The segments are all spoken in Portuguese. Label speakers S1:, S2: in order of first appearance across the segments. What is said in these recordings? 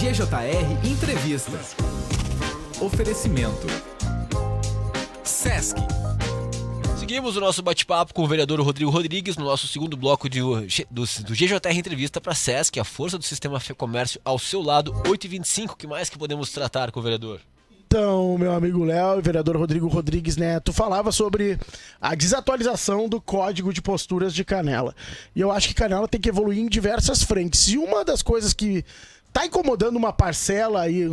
S1: GJR Entrevista. Oferecimento Sesc.
S2: Seguimos o nosso bate-papo com o vereador Rodrigo Rodrigues no nosso segundo bloco do GJR Entrevista para a Sesc, a força do sistema Fê-Comércio ao seu lado, 8h25. O que mais que podemos tratar com o vereador?
S3: Então, meu amigo Léo e vereador Rodrigo Rodrigues Neto, falava sobre a desatualização do código de posturas de Canela. E eu acho que Canela tem que evoluir em diversas frentes. E uma das coisas que está incomodando uma parcela aí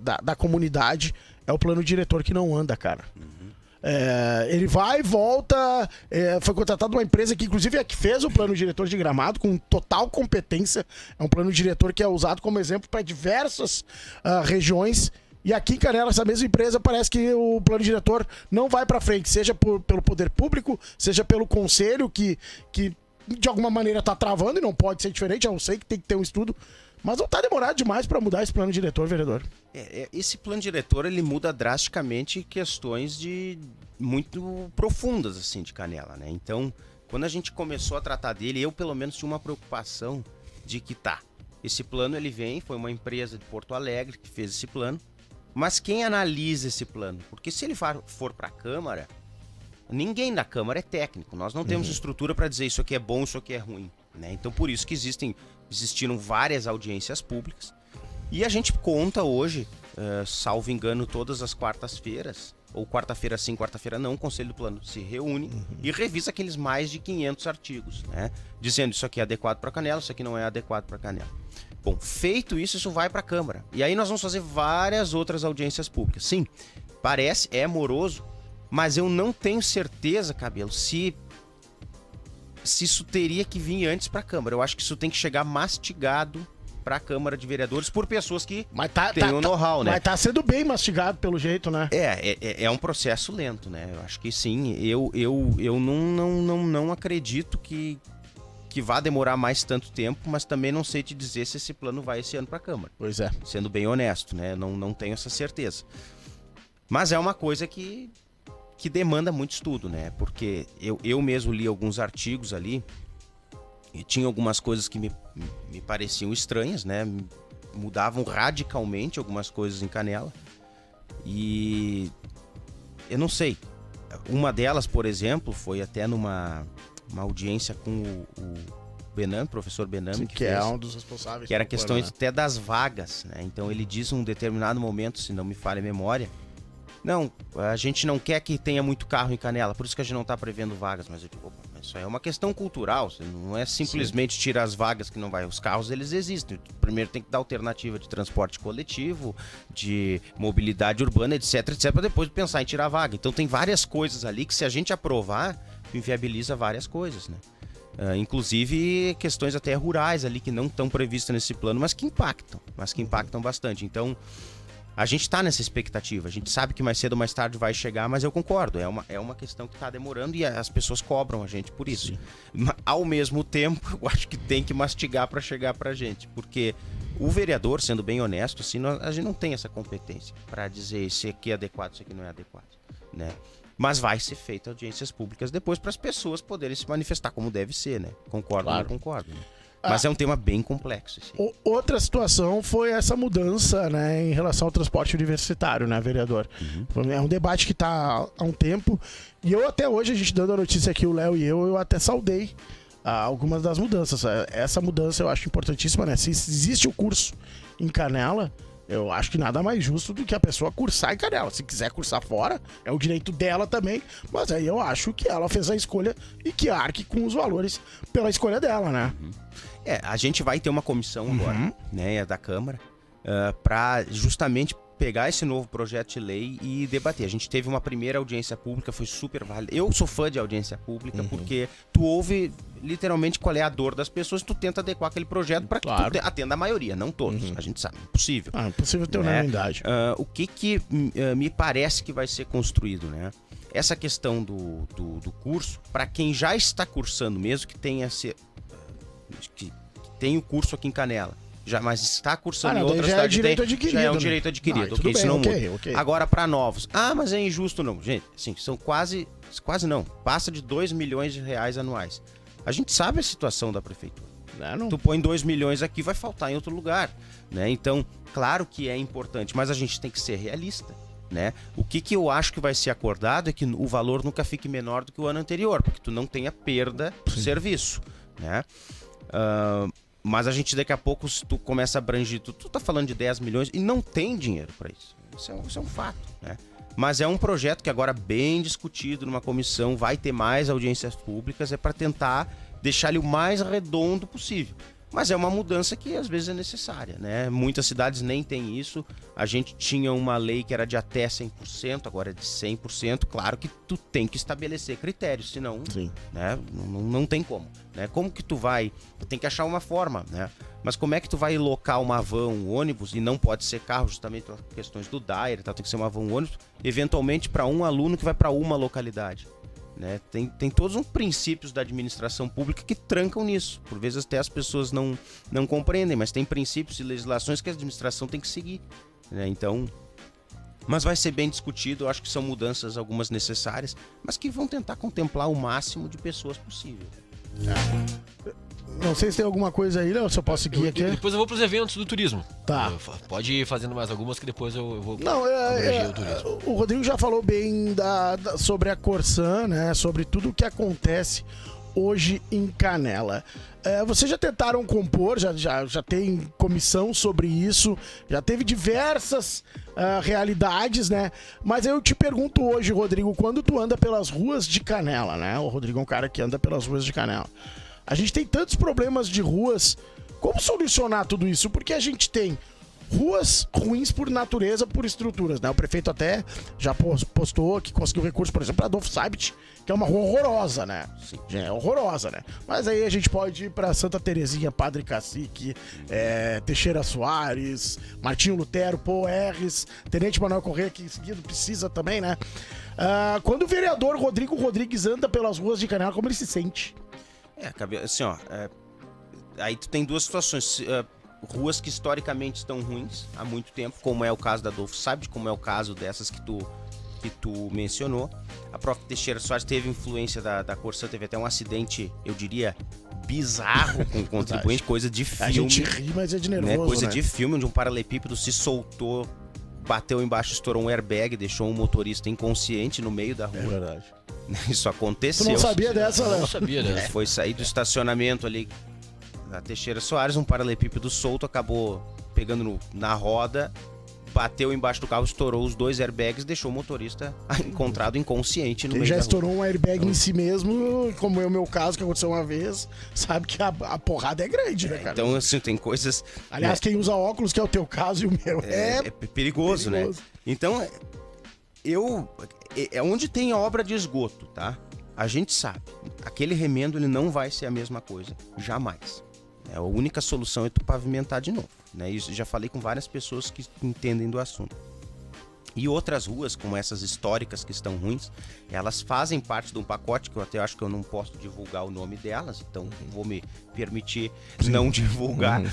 S3: da comunidade é o plano diretor que não anda, cara. Ele vai e volta, foi contratado uma empresa que inclusive é que fez o plano diretor de Gramado com total competência. É um plano diretor que é usado como exemplo para diversas regiões. E aqui em Canela, essa mesma empresa, parece que o plano diretor não vai para frente, seja pelo poder público, seja pelo conselho, que de alguma maneira está travando e não pode ser diferente. Eu sei que tem que ter um estudo, mas não está demorado demais para mudar esse plano diretor, vereador.
S4: Esse plano diretor, ele muda drasticamente questões muito profundas, assim, de Canela, né? Então, quando a gente começou a tratar dele, eu pelo menos tinha uma preocupação de que esse plano ele foi uma empresa de Porto Alegre que fez esse plano, mas quem analisa esse plano? Porque se ele for para a Câmara, ninguém da Câmara é técnico. Nós não temos estrutura para dizer isso aqui é bom, isso aqui é ruim, né? Então, por isso que existiram várias audiências públicas. E a gente conta hoje, salvo engano, todas as quartas-feiras, ou quarta-feira sim, quarta-feira não, o Conselho do Plano se reúne e revisa aqueles mais de 500 artigos, né? Dizendo isso aqui é adequado para Canela, isso aqui não é adequado para Canela. Bom, feito isso vai para a Câmara. E aí nós vamos fazer várias outras audiências públicas. Sim, é moroso, mas eu não tenho certeza, Cabelo, se isso teria que vir antes para a Câmara. Eu acho que isso tem que chegar mastigado para a Câmara de Vereadores por pessoas que têm o know-how, né?
S3: Mas tá sendo bem mastigado pelo jeito, né?
S4: É um processo lento, né? Eu acho que sim. Eu não acredito que vá demorar mais tanto tempo, mas também não sei te dizer se esse plano vai esse ano para a Câmara.
S3: Pois é.
S4: Sendo bem honesto, né? Não tenho essa certeza. Mas é uma coisa que demanda muito estudo, né? Porque eu mesmo li alguns artigos ali e tinha algumas coisas que me pareciam estranhas, né? Mudavam radicalmente algumas coisas em Canela. E eu não sei. Uma delas, por exemplo, foi até numa audiência com o Benami, professor Benami,
S3: que é um dos responsáveis.
S4: Que era questões até das vagas, né? Então ele diz em um determinado momento, se não me falha a memória, não, a gente não quer que tenha muito carro em Canela, por isso que a gente não está prevendo vagas. Mas eu digo, opa, mas isso é uma questão cultural, não é simplesmente tirar as vagas que não vai. Os carros, eles existem. Primeiro tem que dar alternativa de transporte coletivo, de mobilidade urbana, etc, para depois pensar em tirar a vaga. Então tem várias coisas ali que se a gente aprovar, inviabiliza várias coisas, né? Inclusive questões até rurais ali que não estão previstas nesse plano, mas que impactam bastante. Então, a gente está nessa expectativa, a gente sabe que mais cedo ou mais tarde vai chegar, mas eu concordo, é uma questão que está demorando e as pessoas cobram a gente por isso. Sim. Ao mesmo tempo, eu acho que tem que mastigar para chegar para a gente, porque o vereador, sendo bem honesto, assim, a gente não tem essa competência para dizer isso aqui é adequado, isso aqui não é adequado, né? Mas vai ser feita audiências públicas depois para as pessoas poderem se manifestar como deve ser, né? Concordo, claro. Não concordo, né? Mas é um tema bem complexo. Assim.
S3: Outra situação foi essa mudança, né, em relação ao transporte universitário, né, vereador? É um debate que está há um tempo. E eu até hoje, a gente dando a notícia aqui, o Léo e eu até saudei algumas das mudanças. Essa mudança eu acho importantíssima, né? Se existe o curso em Canela, eu acho que nada mais justo do que a pessoa cursar em Canela. Se quiser cursar fora, é o direito dela também. Mas aí eu acho que ela fez a escolha e que arque com os valores pela escolha dela, né?
S4: A gente vai ter uma comissão agora, né, da Câmara, para justamente pegar esse novo projeto de lei e debater. A gente teve uma primeira audiência pública, foi super válida. Eu sou fã de audiência pública porque tu ouve literalmente qual é a dor das pessoas, tu tenta adequar aquele projeto para que tu atenda a maioria, não todos. A gente sabe, impossível.
S3: É impossível ter unanimidade.
S4: O que me parece que vai ser construído, né? Essa questão do curso, para quem já está cursando mesmo, que tenha que tem o curso aqui em Canela, mas está cursando em outra cidade,
S3: é direito adquirido,
S4: já é um direito adquirido.
S3: Okay, isso não muda.
S4: Agora, para novos, mas é injusto não. Gente, assim, são quase não, passa de 2 milhões de reais anuais. A gente sabe a situação da prefeitura.
S3: Não.
S4: Tu põe 2 milhões aqui, vai faltar em outro lugar, né? Então, claro que é importante, mas a gente tem que ser realista, né? O que eu acho que vai ser acordado é que o valor nunca fique menor do que o ano anterior, porque tu não tenha perda do serviço, né? Mas a gente daqui a pouco, se tu começa a abranger, tu tá falando de 10 milhões e não tem dinheiro para isso. Isso é um fato, né? Mas é um projeto que agora bem discutido numa comissão, vai ter mais audiências públicas, é para tentar deixar ele o mais redondo possível. Mas é uma mudança que às vezes é necessária, né? Muitas cidades nem têm isso. A gente tinha uma lei que era de até 100%, agora é de 100%. Claro que tu tem que estabelecer critérios, senão, né? Não tem como, né? Como que tu vai... Tu tem que achar uma forma, né? Mas como é que tu vai locar uma van, um ônibus, e não pode ser carro justamente por questões do DAIR, tem que ser uma van, um ônibus, eventualmente para um aluno que vai para uma localidade, né? Tem todos os princípios da administração pública que trancam nisso. Por vezes até as pessoas não compreendem, mas tem princípios e legislações que a administração tem que seguir, né? Então, mas vai ser bem discutido. Eu acho que são mudanças algumas necessárias, mas que vão tentar contemplar o máximo de pessoas possível.
S3: Não sei se tem alguma coisa aí, Léo, se eu posso seguir aqui.
S2: Depois eu vou pros eventos do turismo.
S3: Tá.
S2: Pode ir fazendo mais algumas que depois eu vou
S3: Não,
S2: abranger o turismo.
S3: o Rodrigo já falou bem sobre a Corsã, né? Sobre tudo o que acontece hoje em Canela. Vocês já tentaram compor, já tem comissão sobre isso, já teve diversas realidades, né? Mas eu te pergunto hoje, Rodrigo, quando tu anda pelas ruas de Canela, né? O Rodrigo é um cara que anda pelas ruas de Canela. A gente tem tantos problemas de ruas. Como solucionar tudo isso? Porque a gente tem ruas ruins por natureza, por estruturas, né? O prefeito até já postou que conseguiu recurso, por exemplo, para Adolfo Sabit, que é uma rua horrorosa, né? Sim. É horrorosa, né? Mas aí a gente pode ir para Santa Terezinha, Padre Cacique, Teixeira Soares, Martinho Lutero, Paul Herres, Tenente Manuel Corrêa, que em seguida precisa também, né? Quando o vereador Rodrigo Rodrigues anda pelas ruas de Canela, como ele se sente?
S4: Assim, aí tu tem duas situações. Ruas que historicamente estão ruins há muito tempo, como é o caso da Adolfo Sabit, como é o caso dessas que tu mencionou. A própria Teixeira Soares teve influência da Corsã, teve até um acidente, eu diria, bizarro com o contribuinte, coisa de filme.
S3: A gente ri, mas é de nervoso, né?
S4: Coisa de filme, onde um paralelepípedo se soltou, bateu embaixo, estourou um airbag, deixou um motorista inconsciente no meio da rua. É
S3: verdade.
S4: Isso aconteceu.
S3: Tu não sabia dessa, Léo?
S2: Não sabia dessa.
S4: Foi sair do estacionamento ali da Teixeira Soares, um paralelepípedo solto, acabou pegando na roda, bateu embaixo do carro, estourou os 2 airbags, deixou o motorista encontrado inconsciente no meio da rua.
S3: Ele já estourou um airbag em si mesmo, como é o meu caso, que aconteceu uma vez, sabe que a porrada é grande, né, cara?
S4: Então, assim, tem coisas...
S3: Aliás, quem usa óculos, que é o teu caso e o meu,
S4: é perigoso, né? Então, onde tem a obra de esgoto, tá? A gente sabe, aquele remendo ele não vai ser a mesma coisa, jamais. A única solução é tu pavimentar de novo, né? Isso já falei com várias pessoas que entendem do assunto. E outras ruas, como essas históricas que estão ruins, elas fazem parte de um pacote que eu até acho que eu não posso divulgar o nome delas, então vou me permitir não divulgar,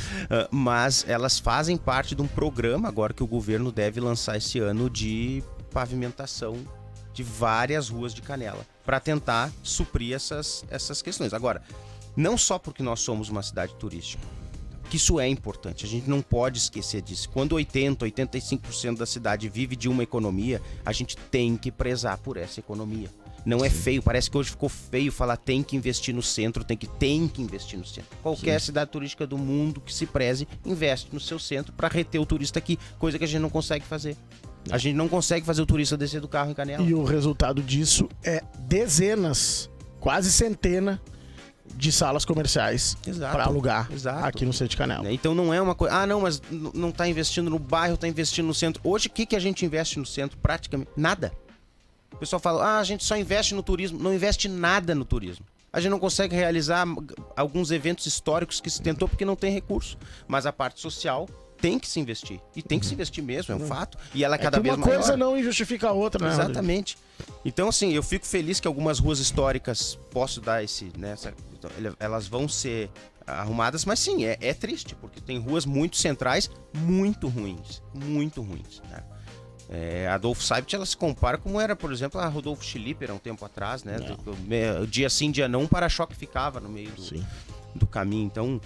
S4: mas elas fazem parte de um programa agora que o governo deve lançar esse ano de pavimentação de várias ruas de Canela, para tentar suprir essas questões. Agora, não só porque nós somos uma cidade turística, que isso é importante, a gente não pode esquecer disso. Quando 85% da cidade vive de uma economia, a gente tem que prezar por essa economia. Não é feio, parece que hoje ficou feio falar tem que investir no centro, tem que investir no centro. Qualquer cidade turística do mundo que se preze, investe no seu centro para reter o turista aqui, coisa que a gente não consegue fazer. A gente não consegue fazer o turista descer do carro em Canela.
S3: E o resultado disso é dezenas, quase centena de salas comerciais para alugar aqui no centro de Canela.
S4: Então não é uma coisa... não, mas não está investindo no bairro, está investindo no centro. Hoje, o que a gente investe no centro? Praticamente nada. O pessoal fala, a gente só investe no turismo. Não investe nada no turismo. A gente não consegue realizar alguns eventos históricos que se tentou porque não tem recurso. Mas a parte social tem que se investir. E tem que se investir mesmo, é um fato. E ela é cada vez maior.
S3: Uma coisa não justifica a outra, né?
S4: Exatamente. Então, assim, eu fico feliz que algumas ruas históricas posso dar elas vão ser arrumadas, mas sim, é triste, porque tem ruas muito centrais, muito ruins. Muito ruins, né? A Adolfo Sabit, ela se compara como era, por exemplo, a Rodolfo Schlieper há um tempo atrás, né? Dia sim, dia não, um para-choque ficava no meio do caminho. Então,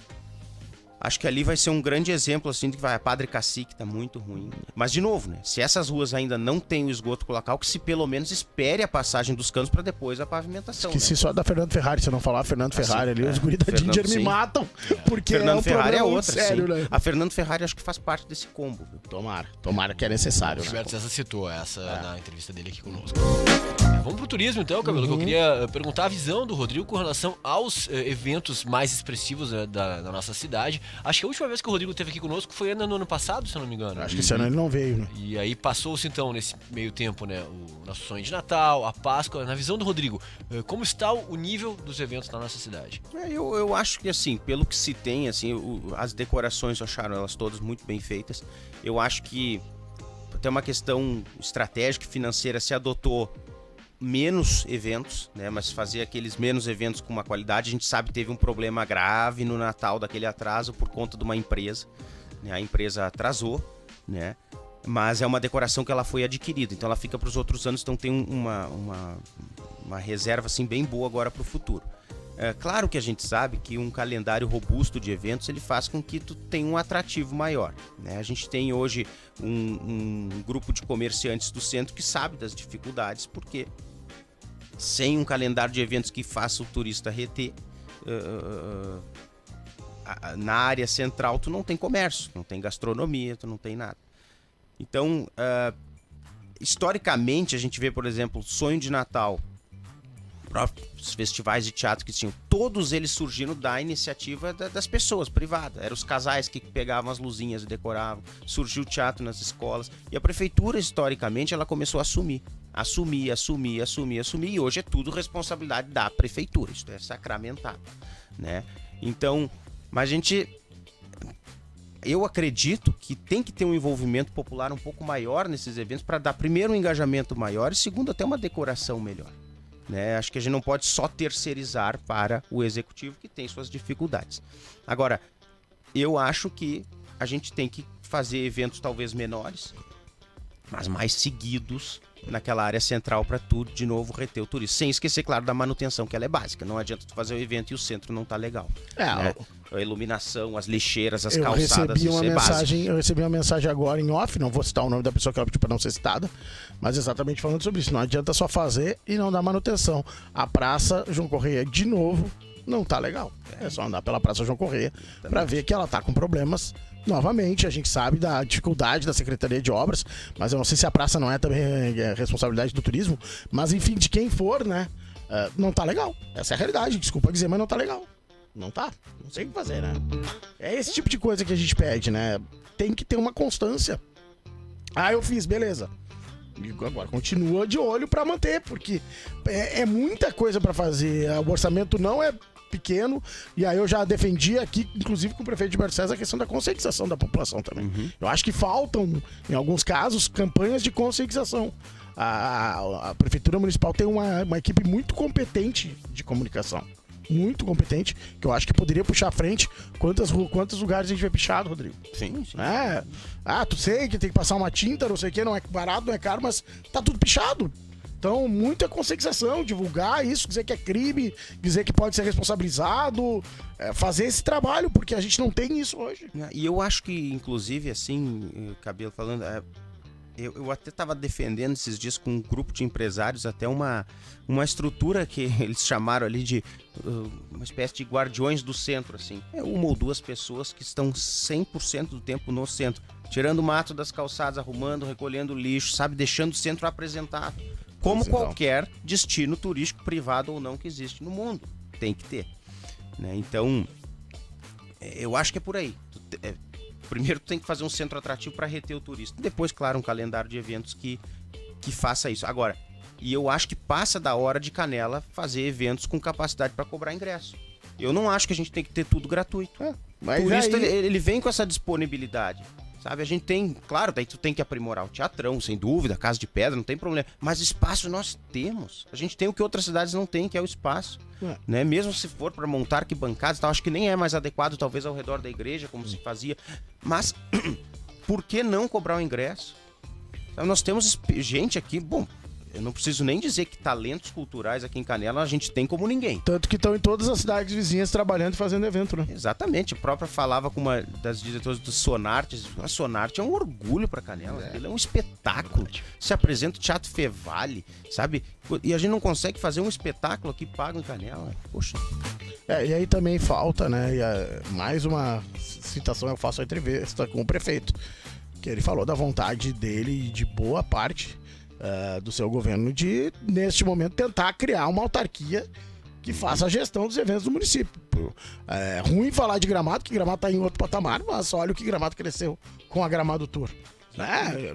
S4: acho que ali vai ser um grande exemplo, assim, de que a Padre Cacique tá muito ruim. Mas, de novo, né? Se essas ruas ainda não têm o esgoto local, que se pelo menos espere a passagem dos canos para depois a pavimentação.
S3: Esqueci
S4: né?
S3: só da Fernando Ferrari, se eu não falar Fernando Ferrari ali, os guris da
S4: Fernando,
S3: Ginger me
S4: sim.
S3: matam, porque
S4: Fernando
S3: é um
S4: Ferrari é
S3: problema muito
S4: outra,
S3: sério,
S4: sim.
S3: né?
S4: A Fernando Ferrari acho que faz parte desse combo. Viu?
S3: Tomara que é necessário,
S2: O
S3: né?
S2: Gilberto César citou essa na entrevista dele aqui conosco. Vamos pro turismo então, Cabelo, que eu queria perguntar a visão do Rodrigo com relação aos eventos mais expressivos da nossa cidade. Acho que a última vez que o Rodrigo esteve aqui conosco foi no ano passado, se eu não me engano.
S3: Acho que esse ano ele não veio, né?
S2: E aí passou-se então, nesse meio tempo, né, o nosso sonho de Natal, a Páscoa. Na visão do Rodrigo, como está o nível dos eventos na nossa cidade?
S4: Eu acho que, assim, pelo que se tem, assim, as decorações, acharam elas todas muito bem feitas. Eu acho que tem uma questão estratégica e financeira, se adotou menos eventos, né? Mas fazer aqueles menos eventos com uma qualidade. A gente sabe que teve um problema grave no Natal daquele atraso por conta de uma empresa, né? A empresa atrasou, né? Mas é uma decoração que ela foi adquirida, então ela fica para os outros anos, então tem uma reserva assim bem boa agora para o futuro. É claro que a gente sabe que um calendário robusto de eventos ele faz com que tu tenha um atrativo maior, né? A gente tem hoje um grupo de comerciantes do centro que sabe das dificuldades, porque sem um calendário de eventos que faça o turista reter, na área central tu não tem comércio, não tem gastronomia, tu não tem nada. Então, historicamente a gente vê, por exemplo, Sonho de Natal, próprios festivais de teatro que tinham, todos eles surgiram da iniciativa das pessoas, privada. Eram os casais que pegavam as luzinhas e decoravam. Surgiu o teatro nas escolas. E a prefeitura, historicamente, ela começou a assumir, e hoje é tudo responsabilidade da prefeitura. Isso é sacramentado, né? Então, mas eu acredito que tem que ter um envolvimento popular um pouco maior nesses eventos para dar, primeiro, um engajamento maior e, segundo, até uma decoração melhor. Né? Acho que a gente não pode só terceirizar para o executivo, que tem suas dificuldades. Agora, eu acho que a gente tem que fazer eventos talvez menores, mas mais seguidos naquela área central para tudo, de novo, reter o turista. Sem esquecer, claro, da manutenção, que ela é básica. Não adianta tu fazer o evento e o centro não tá legal. Né? A iluminação, as lixeiras, as calçadas, isso é básico.
S3: Eu recebi uma mensagem agora em off, não vou citar o nome da pessoa que ela pediu para não ser citada, mas exatamente falando sobre isso. Não adianta só fazer e não dar manutenção. A Praça João Correia, de novo, não tá legal. É só andar pela Praça João Correia para ver que ela tá com problemas. Novamente, a gente sabe da dificuldade da Secretaria de Obras, mas eu não sei se a praça não é também responsabilidade do turismo, mas enfim, de quem for, né, não tá legal. Essa é a realidade, desculpa dizer, mas não tá legal. Não tá, não sei o que fazer, né? É esse tipo de coisa que a gente pede, né? Tem que ter uma constância. Eu fiz, beleza. E agora continua de olho pra manter, porque é muita coisa pra fazer, o orçamento não é pequeno, e aí eu já defendi aqui, inclusive com o prefeito Gilberto César, a questão da conscientização da população também. Eu acho que faltam, em alguns casos, campanhas de conscientização. A Prefeitura Municipal tem uma equipe muito competente de comunicação. Muito competente, que eu acho que poderia puxar à frente. Quantos lugares a gente vê pichado, Rodrigo?
S4: Sim.
S3: Tu sei que tem que passar uma tinta, não sei o que, não é barato, não é caro, mas tá tudo pichado. Então, muita conscientização, divulgar isso, dizer que é crime, dizer que pode ser responsabilizado, fazer esse trabalho, porque a gente não tem isso hoje.
S4: E eu acho que, inclusive, assim, Cabelo falando, eu até estava defendendo esses dias com um grupo de empresários até uma estrutura que eles chamaram ali de uma espécie de guardiões do centro, assim. Uma ou duas pessoas que estão 100% do tempo no centro, tirando o mato das calçadas, arrumando, recolhendo lixo, sabe, deixando o centro apresentado. Como qualquer destino turístico, privado ou não, que existe no mundo. Tem que ter. Né? Então, eu acho que é por aí. Primeiro, tu tem que fazer um centro atrativo para reter o turista. Depois, claro, um calendário de eventos que faça isso. Agora, e eu acho que passa da hora de Canela fazer eventos com capacidade para cobrar ingresso. Eu não acho que a gente tem que ter tudo gratuito.
S3: Mas
S4: o turista,
S3: aí...
S4: ele vem com essa disponibilidade. Sabe, a gente tem, claro, daí tu tem que aprimorar o teatrão, sem dúvida, Casa de Pedra, não tem problema. Mas espaço nós temos. A gente tem o que outras cidades não têm, que é o espaço. Né? Mesmo se for para montar arquibancadas e tal, acho que nem é mais adequado, talvez, ao redor da igreja, como se fazia. Mas, por que não cobrar o ingresso? Então, nós temos gente aqui, bom, Eu não preciso nem dizer que talentos culturais aqui em Canela a gente tem como ninguém.
S3: Tanto que estão em todas as cidades vizinhas trabalhando e fazendo evento, né?
S4: Exatamente, a própria falava com uma das diretoras do Sonarte, a Sonarte é um orgulho pra Canela, aquilo é um espetáculo. Se apresenta o Teatro Fevale, sabe? E a gente não consegue fazer um espetáculo aqui pago em Canela. Poxa.
S3: E aí também falta, né? Mais uma citação, eu faço a entrevista com o prefeito, que ele falou da vontade dele e de boa parte do seu governo de, neste momento, tentar criar uma autarquia que faça a gestão dos eventos do município. É ruim falar de Gramado, que Gramado está em outro patamar, mas olha o que Gramado cresceu com a Gramado Tour.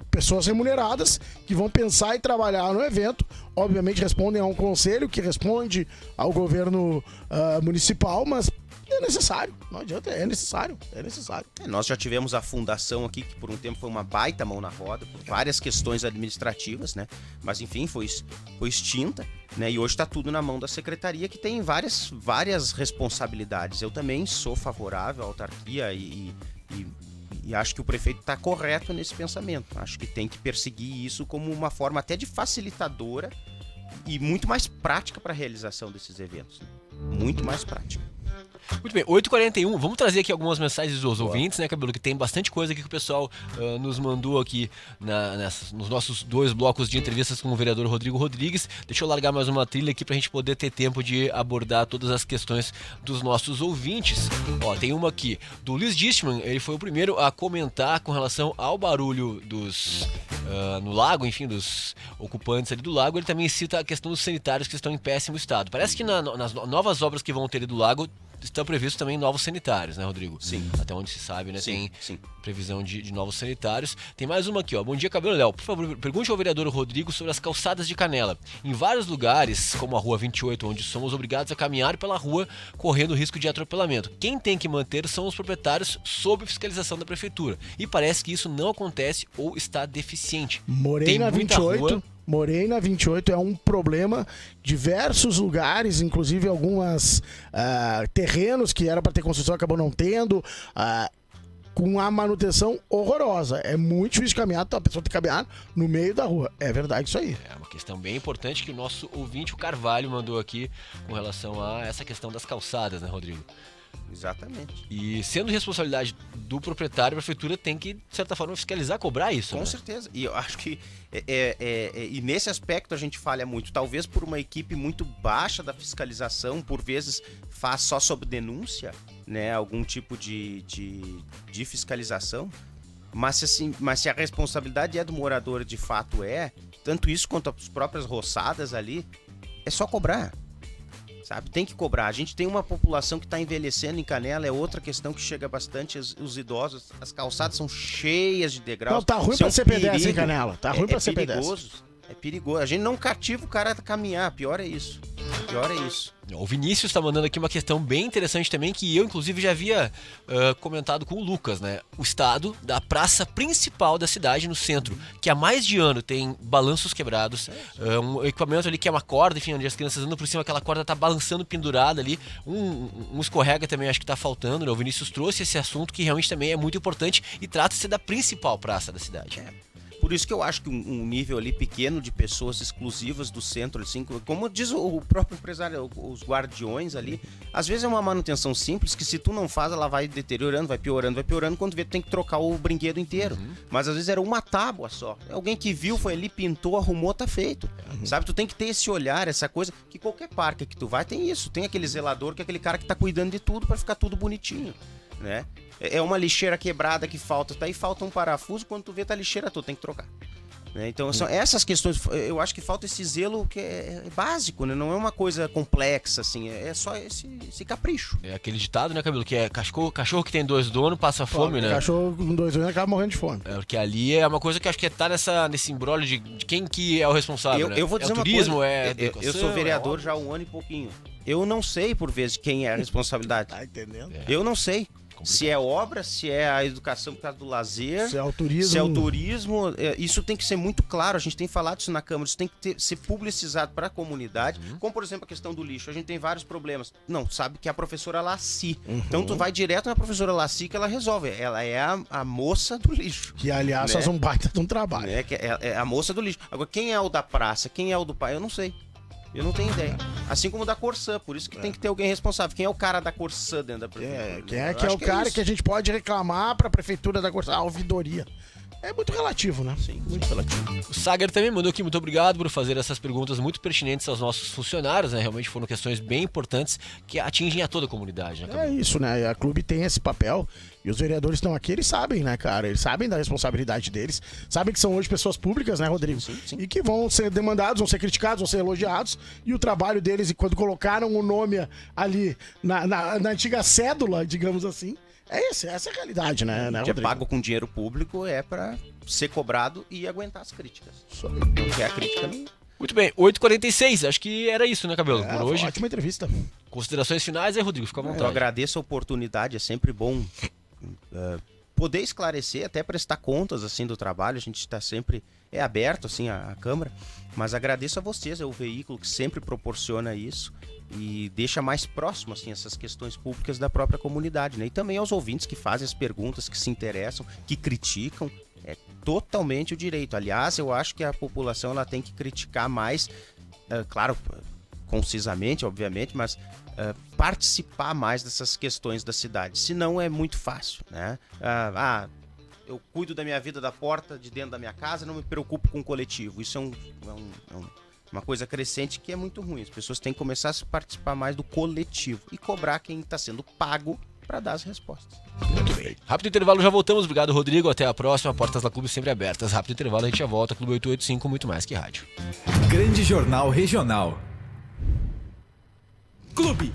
S3: Pessoas remuneradas que vão pensar e trabalhar no evento, obviamente respondem a um conselho que responde ao governo municipal, mas é necessário, não adianta, é necessário.
S4: Nós já tivemos a fundação aqui, que por um tempo foi uma baita mão na roda, por várias questões administrativas, né? Mas enfim, foi extinta, né? E hoje está tudo na mão da secretaria, que tem várias responsabilidades. Eu também sou favorável à autarquia e acho que o prefeito está correto nesse pensamento. Acho que tem que perseguir isso como uma forma até de facilitadora e muito mais prática para a realização desses eventos, né? Muito mais prática.
S2: Muito bem, 8h41, vamos trazer aqui algumas mensagens dos ouvintes, né, Cabelo? Que tem bastante coisa aqui que o pessoal nos mandou aqui nos nossos 2 blocos de entrevistas com o vereador Rodrigo Rodrigues. Deixa eu largar mais uma trilha aqui pra gente poder ter tempo de abordar todas as questões dos nossos ouvintes. Ó, tem uma aqui, do Luiz Distman, ele foi o primeiro a comentar com relação ao barulho no lago, enfim, dos ocupantes ali do lago. Ele também cita a questão dos sanitários que estão em péssimo estado. Parece que nas novas obras que vão ter ali do lago, estão previstos também novos sanitários, né, Rodrigo?
S4: Sim.
S2: Até onde se sabe, né?
S4: Sim,
S2: tem previsão de novos sanitários. Tem mais uma aqui, ó. Bom dia, Cabelo Léo. Por favor, pergunte ao vereador Rodrigo sobre as calçadas de Canela. Em vários lugares, como a Rua 28, onde somos obrigados a caminhar pela rua, correndo risco de atropelamento. Quem tem que manter são os proprietários sob fiscalização da prefeitura. E parece que isso não acontece ou está deficiente.
S3: Morei na 28... Morei na 28, é um problema. Diversos lugares, inclusive algumas terrenos que era para ter construção, acabou não tendo, com a manutenção horrorosa. É muito difícil caminhar, a pessoa tem que caminhar no meio da rua. É verdade isso aí.
S2: É uma questão bem importante que o nosso ouvinte, o Carvalho, mandou aqui com relação a essa questão das calçadas, né, Rodrigo?
S4: Exatamente.
S2: E sendo responsabilidade do proprietário, a prefeitura tem que, de certa forma, fiscalizar, cobrar isso.
S4: Com certeza. E eu acho que e nesse aspecto a gente falha muito. Talvez por uma equipe muito baixa da fiscalização, por vezes faz só sob denúncia, né, algum tipo de fiscalização. Mas se a responsabilidade é do morador, de fato tanto isso quanto as próprias roçadas ali, é só cobrar. Sabe, tem que cobrar. A gente tem uma população que está envelhecendo em Canela, é outra questão que chega bastante, os idosos, as calçadas são cheias de degraus.
S3: Não, tá ruim pra ser pedestre em Canela, tá ruim pra ser pedestre.
S4: É perigoso, a gente não cativa o cara a caminhar, pior é isso.
S2: O Vinícius está mandando aqui uma questão bem interessante também, que eu inclusive já havia comentado com o Lucas, né? O estado da praça principal da cidade, no centro, que há mais de ano tem balanços quebrados, um equipamento ali que é uma corda, enfim, onde as crianças andam por cima, aquela corda tá balançando pendurada ali, um escorrega também acho que tá faltando, né? O Vinícius trouxe esse assunto que realmente também é muito importante e trata-se da principal praça da cidade.
S4: Por isso que eu acho que um nível ali pequeno de pessoas exclusivas do centro, assim, como diz o próprio empresário, os guardiões ali, às vezes é uma manutenção simples que se tu não faz, ela vai deteriorando, vai piorando, quando vê tu tem que trocar o brinquedo inteiro. Mas às vezes era uma tábua só. Alguém que viu, foi ali, pintou, arrumou, tá feito. Sabe, tu tem que ter esse olhar, essa coisa, que qualquer parque que tu vai tem isso. Tem aquele zelador, que é aquele cara que tá cuidando de tudo pra ficar tudo bonitinho, né? É uma lixeira quebrada que falta, tá aí, falta um parafuso, quando tu vê tá a lixeira toda, tem que trocar. Né? Então são essas questões, eu acho que falta esse zelo que é básico, né? Não é uma coisa complexa, assim, é só esse capricho.
S2: É aquele ditado, né, Cabelo, que é cachorro que tem 2 donos passa fome, né?
S3: Cachorro com 2 donos acaba morrendo de fome.
S2: Porque ali é uma coisa que acho que tá nesse imbróglio de quem que é o responsável, né?
S4: Eu vou dizer
S2: é o turismo,
S4: coisa,
S2: é a educação,
S4: eu sou vereador já há 1 ano e pouquinho. Eu não sei, por vezes, quem é a responsabilidade.
S3: Tá entendendo?
S4: Eu não sei. Se é obra, se é a educação por causa do lazer,
S3: Se é o turismo.
S4: se é o turismo, isso tem que ser muito claro. A gente tem falado isso na Câmara, isso tem que ser publicizado para a comunidade. Como, por exemplo, a questão do lixo. A gente tem vários problemas. Não, sabe que é a professora Laci. Então, tu vai direto na professora Laci que ela resolve. Ela é a moça do lixo.
S3: Que, aliás,
S4: né?
S3: faz um baita de um trabalho.
S4: Né? Que é a moça do lixo. Agora, quem é o da praça? Quem é o do pai? Eu não sei. Eu não tenho ideia. Assim como da Corsã, por isso que tem que ter alguém responsável. Quem é o cara da Corsã dentro da prefeitura?
S3: Quem é
S4: Eu
S3: que é
S4: acho
S3: o cara
S4: isso.
S3: que a gente pode reclamar pra prefeitura da Corsã? A ouvidoria. É muito relativo, né?
S4: Sim.
S3: Muito relativo.
S2: O Sager também mandou aqui, muito obrigado por fazer essas perguntas muito pertinentes aos nossos funcionários, né? Realmente foram questões bem importantes que atingem a toda a comunidade, né?
S3: É isso, né? A clube tem esse papel e os vereadores estão aqui, eles sabem, né, cara? Eles sabem da responsabilidade deles, sabem que são hoje pessoas públicas, né, Rodrigo?
S4: Sim.
S3: E que vão ser demandados, vão ser criticados, vão ser elogiados. E o trabalho deles, e quando colocaram o nome ali na antiga cédula, digamos assim, essa é a realidade, né,
S4: Que é
S3: Rodrigo?
S4: pago com dinheiro público é pra ser cobrado e aguentar as críticas.
S3: Isso aí.
S4: Não quer a crítica, não.
S2: Muito bem, 8h46, acho que era isso, né, Cabelo? Por hoje.
S3: Ótima entrevista.
S2: Considerações finais aí, Rodrigo, fica à
S4: Eu
S2: vontade.
S4: agradeço a oportunidade, é sempre bom poder esclarecer, até prestar contas assim do trabalho. A gente está sempre aberto assim a Câmara, mas agradeço a vocês, é o veículo que sempre proporciona isso e deixa mais próximo assim essas questões públicas da própria comunidade, né? E também aos ouvintes que fazem as perguntas, que se interessam, que criticam. É totalmente o direito. Aliás, eu acho que a população ela tem que criticar mais, claro, concisamente, obviamente, mas participar mais dessas questões da cidade. Senão é muito fácil, né? Eu cuido da minha vida da porta de dentro da minha casa, não me preocupo com o coletivo. Isso é uma coisa crescente que é muito ruim. As pessoas têm que começar a participar mais do coletivo e cobrar quem está sendo pago para dar as respostas.
S2: Muito bem. Rápido intervalo, já voltamos. Obrigado, Rodrigo. Até a próxima. Portas da Clube sempre abertas. Rápido intervalo, a gente já volta. Clube 885, muito mais que rádio.
S1: Grande Jornal Regional. Clube